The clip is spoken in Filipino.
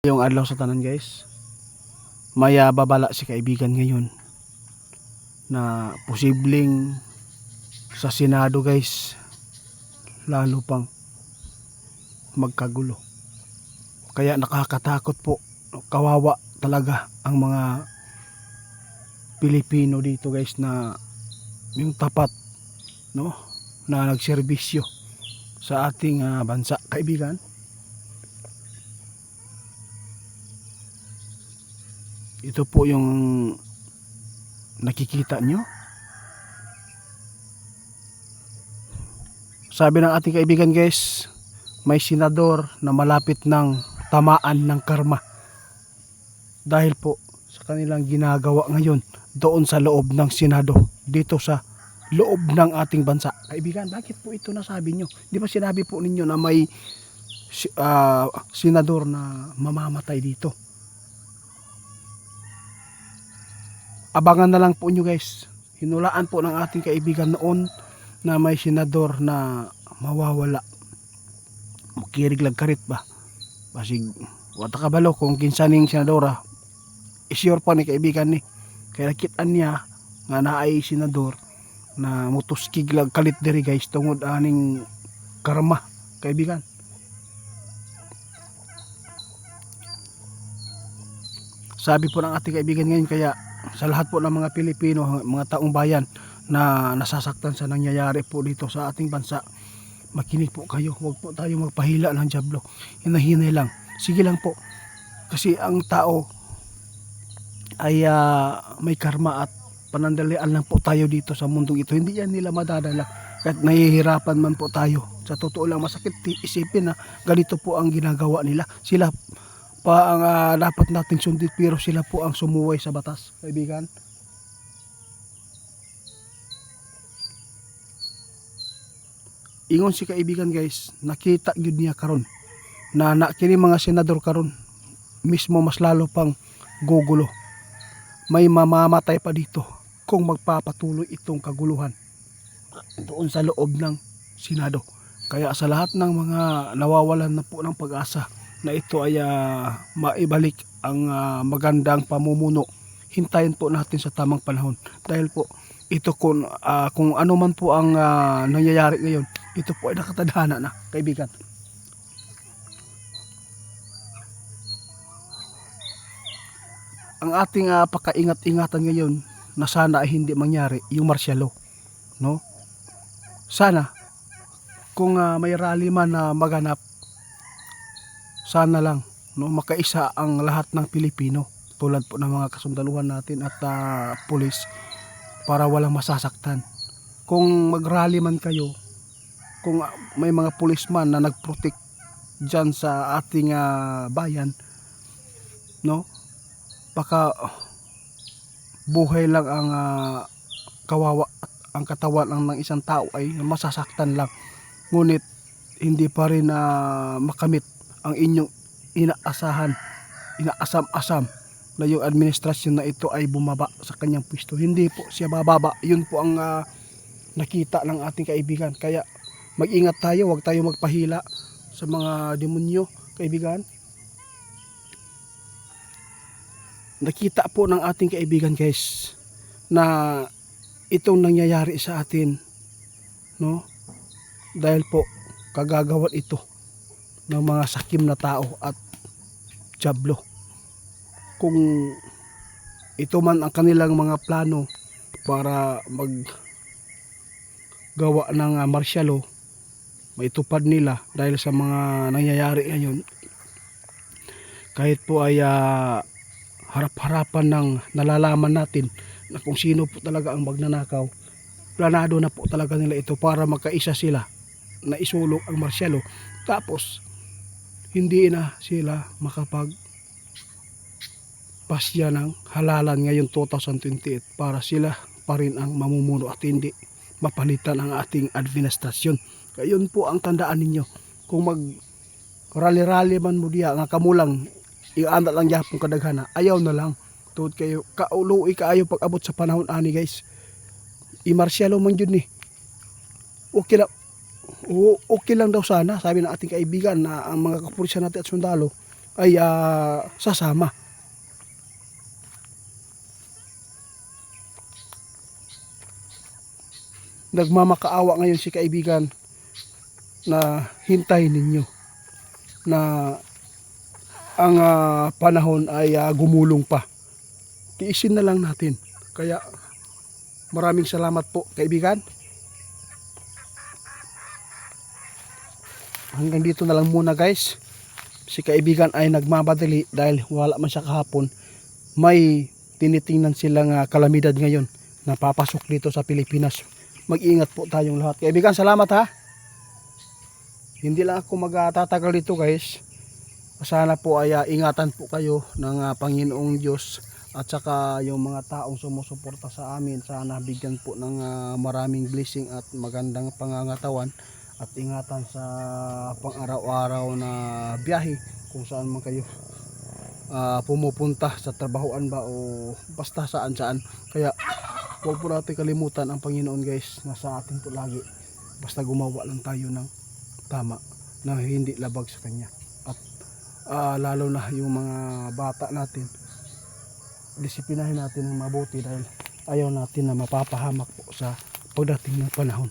Yung adlaw sa tanan guys, may babala si kaibigan ngayon na posibleng sa Senado guys lalo pang magkagulo. Kaya nakakatakot po, kawawa talaga ang mga Pilipino dito guys na yung tapat, no, na nagserbisyo sa ating bansa kaibigan. Ito po yung nakikita nyo. Sabi ng ating kaibigan guys, may senador na malapit ng tamaan ng karma dahil po sa kanilang ginagawa ngayon doon sa loob ng Senado, dito sa loob ng ating bansa. Kaibigan, bakit po ito nasabi nyo? Di ba sinabi po ninyo na may senador na mamamatay dito? Abangan na lang po nyo guys. Hinulaan po ng ating kaibigan noon na may senador na mawawala. Makirig karit ba? Basig wata kabalo kung kinsaning senadora. Isure pa ni kaibigan ni. Kaya nakitaan niya nga naay senador na mutuskig kalit diri guys tungod aning karma kaibigan. Sabi po ng ating kaibigan ngayon, kaya sa lahat po ng mga Pilipino, mga taong bayan na nasasaktan sa nangyayari po dito sa ating bansa, makinig po kayo. Huwag po tayo magpahila ng dyablo. Hinahinay lang. Sige lang po. Kasi ang tao ay may karma at panandalian lang po tayo dito sa mundong ito. Hindi yan nila madadala. Kahit nahihirapan man po tayo. Sa totoo lang, masakit isipin na ganito po ang ginagawa nila. Sila pa ang dapat nating sundin, pero sila po ang sumuway sa batas, kaibigan. Ingon si kaibigan guys, nakita gyud niya karon na kini mga senador karon mismo mas lalo pang gugulo. May mamamatay pa dito kung magpapatuloy itong kaguluhan doon sa loob ng Senado. Kaya sa lahat ng mga nawawalan na po ng pag-asa na ito ay maibalik ang magandang pamumuno, hintayin po natin sa tamang panahon. Dahil po ito kung ano man po ang nangyayari ngayon, ito po ay nakatadhana na, kaibigan. Ang ating pakaingat-ingatan ngayon na sana ay hindi mangyari yung martial law, no? Sana kung may rally man na maganap, sana lang, no, makaisa ang lahat ng Pilipino tulad po ng mga kasundaluhan natin at pulis para walang masasaktan. Kung mag-rally man kayo, kung may mga pulisman na nag-protect dyan sa ating bayan, no, baka buhay lang ang kawawa at ang katawan ng isang tao ay masasaktan lang. Ngunit hindi pa rin makamit ang inyong inaasam-asam na yung administrasyon na ito ay bumaba sa kanyang pwesto. Hindi po siya bababa. Yun po ang nakita ng ating kaibigan. Kaya mag-ingat tayo, huwag tayo magpahila sa mga demonyo, kaibigan. Nakita po ng ating kaibigan guys na itong nangyayari sa atin, no, dahil po kagagawan ito ng mga sakim na tao at dyablo. Kung ito man ang kanilang mga plano para maggawa ng martial law, maitupad nila dahil sa mga nangyayari ngayon, kahit po ay harap-harapan ng nalalaman natin na kung sino po talaga ang magnanakaw, planado na po talaga nila ito para magkaisa sila na isulong ang martial law. Tapos hindi na sila makapagpasya ng halalan ngayon 2028 para sila pa rin ang mamumuno at hindi mapalitan ang ating administrasyon. Kaya yun po ang tandaan ninyo. Kung mag rally man mo diya nga kamulang ianda lang yapong kadaghana, ayaw na lang tuod kayo kauluoy kaayo pag abot sa panahon ani guys. I-martialo man yun okay lang. Okay lang daw sana, sabi ng ating kaibigan, na ang mga kapulisan natin at sundalo ay sasama. Nagmamakaawa ngayon si kaibigan na hintayin ninyo na ang panahon ay gumulong pa. Tiisin na lang natin. Kaya maraming salamat po kaibigan. Hanggang dito na lang muna guys. Si kaibigan ay nagmamadali dahil wala man siya kahapon. May tinitingnan silang kalamidad ngayon na papasok dito sa Pilipinas. Mag-ingat po tayong lahat. Kaibigan, salamat ha. Hindi lang ako magtatagal dito guys. Sana po ay ingatan po kayo ng Panginoong Diyos at saka yung mga taong sumusuporta sa amin. Sana bigyan po ng maraming blessing at magandang pangangatawan at ingatan sa pang-araw-araw na biyahe kung saan man kayo pumupunta, sa trabahoan ba o basta saan-saan. Kaya huwag po natin kalimutan ang Panginoon guys, nasa atin po lagi. Basta gumawa lang tayo ng tama na hindi labag sa Kanya. At lalo na yung mga bata natin, disiplinahin natin ng mabuti dahil ayaw natin na mapapahamak po sa pagdating ng panahon.